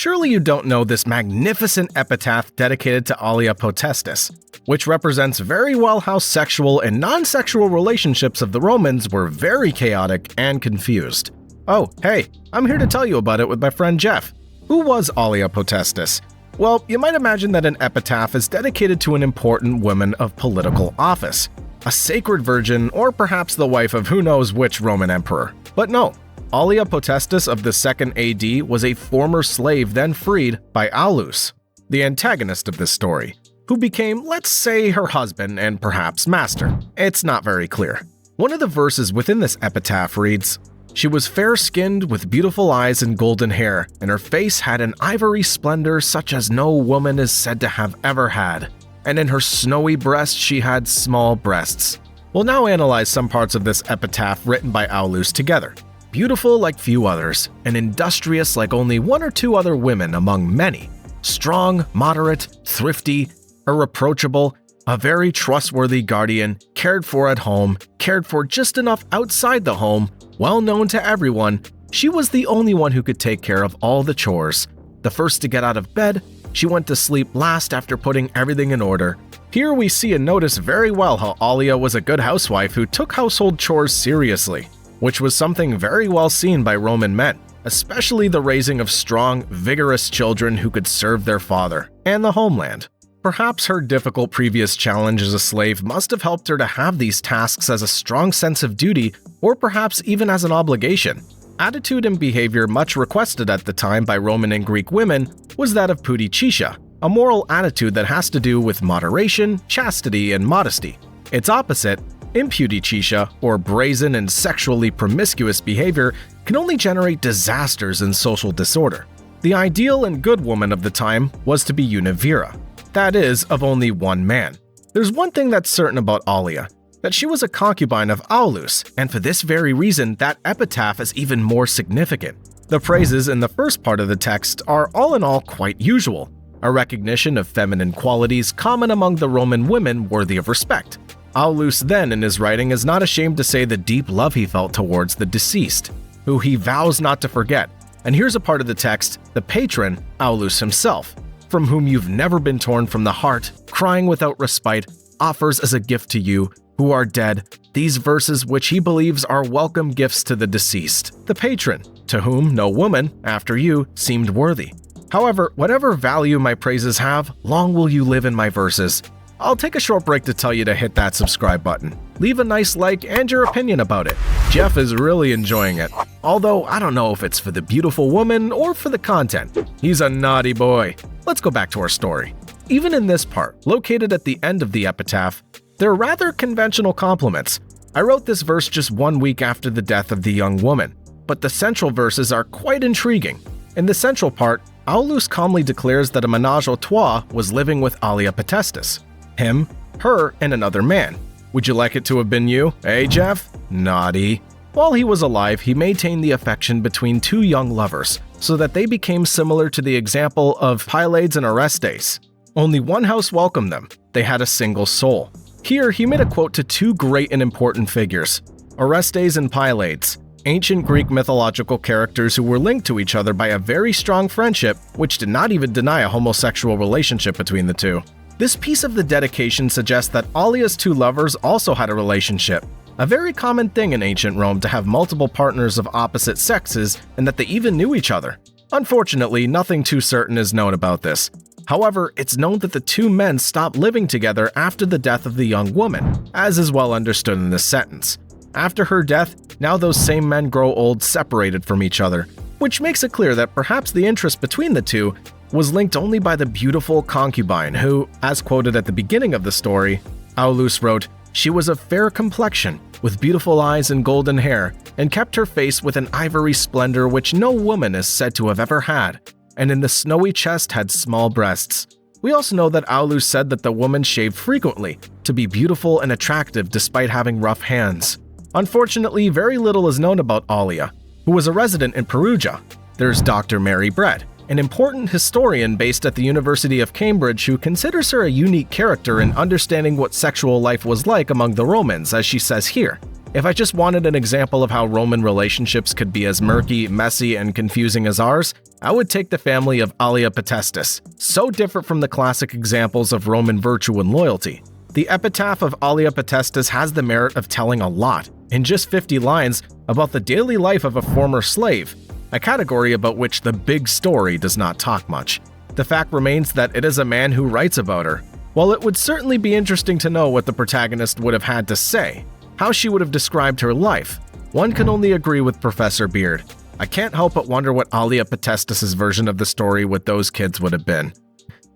Surely you don't know this magnificent epitaph dedicated to Allia Potestas, which represents very well how sexual and non-sexual relationships of the Romans were very chaotic and confused. Oh, hey, I'm here to tell you about it with my friend Jeff. Who was Allia Potestas? Well, you might imagine that an epitaph is dedicated to an important woman of political office, a sacred virgin, or perhaps the wife of who knows which Roman emperor. But no, Allia Potestas of the 2nd AD was a former slave then freed by Aulus, the antagonist of this story, who became, let's say, her husband and perhaps master. It's not very clear. One of the verses within this epitaph reads, "She was fair-skinned with beautiful eyes and golden hair, and her face had an ivory splendor such as no woman is said to have ever had. And in her snowy breast she had small breasts." We'll now analyze some parts of this epitaph written by Aulus together. Beautiful like few others, and industrious like only one or two other women among many. Strong, moderate, thrifty, irreproachable, a very trustworthy guardian, cared for at home, cared for just enough outside the home, well known to everyone, she was the only one who could take care of all the chores. The first to get out of bed, she went to sleep last after putting everything in order. Here we see and notice very well how Allia was a good housewife who took household chores seriously, which was something very well seen by Roman men, especially the raising of strong, vigorous children who could serve their father and the homeland. Perhaps her difficult previous challenge as a slave must have helped her to have these tasks as a strong sense of duty, or perhaps even as an obligation. Attitude and behavior much requested at the time by Roman and Greek women was that of pudicitia, a moral attitude that has to do with moderation, chastity, and modesty. Its opposite, impudicitia, or brazen and sexually promiscuous behavior, can only generate disasters and social disorder. The ideal and good woman of the time was to be univira, that is, of only one man. There's one thing that's certain about Allia, that she was a concubine of Aulus, and for this very reason, that epitaph is even more significant. The praises in the first part of the text are all in all quite usual, a recognition of feminine qualities common among the Roman women worthy of respect. Aulus then in his writing is not ashamed to say the deep love he felt towards the deceased, who he vows not to forget. And here's a part of the text, the patron, Aulus himself, from whom you've never been torn from the heart, crying without respite, offers as a gift to you, who are dead, these verses which he believes are welcome gifts to the deceased, the patron, to whom no woman, after you, seemed worthy. However, whatever value my praises have, long will you live in my verses. I'll take a short break to tell you to hit that subscribe button. Leave a nice like and your opinion about it. Jeff is really enjoying it, although I don't know if it's for the beautiful woman or for the content. He's a naughty boy. Let's go back to our story. Even in this part, located at the end of the epitaph, there are rather conventional compliments. I wrote this verse just 1 week after the death of the young woman, but the central verses are quite intriguing. In the central part, Aulus calmly declares that a ménage à trois was living with Allia Potestas. Him, her, and another man. Would you like it to have been you, eh, Jeff? Naughty. While he was alive, he maintained the affection between two young lovers, so that they became similar to the example of Pylades and Orestes. Only one house welcomed them. They had a single soul. Here, he made a quote to two great and important figures, Orestes and Pylades, ancient Greek mythological characters who were linked to each other by a very strong friendship, which did not even deny a homosexual relationship between the two. This piece of the dedication suggests that Allia's two lovers also had a relationship, a very common thing in ancient Rome to have multiple partners of opposite sexes and that they even knew each other. Unfortunately, nothing too certain is known about this. However, it's known that the two men stopped living together after the death of the young woman, as is well understood in this sentence. After her death, now those same men grow old separated from each other, which makes it clear that perhaps the interest between the two was linked only by the beautiful concubine who, as quoted at the beginning of the story, Aulus wrote, "She was of fair complexion, with beautiful eyes and golden hair, and kept her face with an ivory splendor which no woman is said to have ever had, and in the snowy chest had small breasts." We also know that Aulus said that the woman shaved frequently to be beautiful and attractive despite having rough hands. Unfortunately, very little is known about Allia, who was a resident in Perugia. There's Dr. Mary Brett, an important historian based at the University of Cambridge who considers her a unique character in understanding what sexual life was like among the Romans, as she says here. If I just wanted an example of how Roman relationships could be as murky, messy, and confusing as ours, I would take the family of Allia Potestas, so different from the classic examples of Roman virtue and loyalty. The epitaph of Allia Potestas has the merit of telling a lot, in just 50 lines, about the daily life of a former slave, a category about which the big story does not talk much. The fact remains that it is a man who writes about her. While it would certainly be interesting to know what the protagonist would have had to say, how she would have described her life, one can only agree with Professor Beard. I can't help but wonder what Allia Potestas' version of the story with those kids would have been.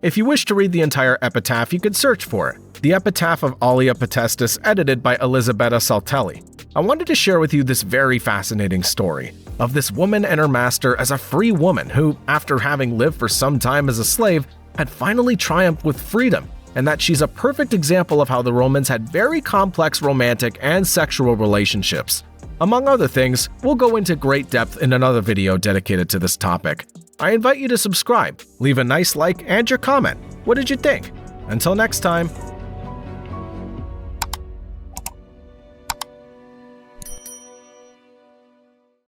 If you wish to read the entire epitaph, you could search for it. The Epitaph of Allia Potestas, edited by Elisabetta Saltelli. I wanted to share with you this very fascinating story of this woman and her master as a free woman who, after having lived for some time as a slave, had finally triumphed with freedom, and that she's a perfect example of how the Romans had very complex romantic and sexual relationships. Among other things, we'll go into great depth in another video dedicated to this topic. I invite you to subscribe, leave a nice like and your comment. What did you think? Until next time.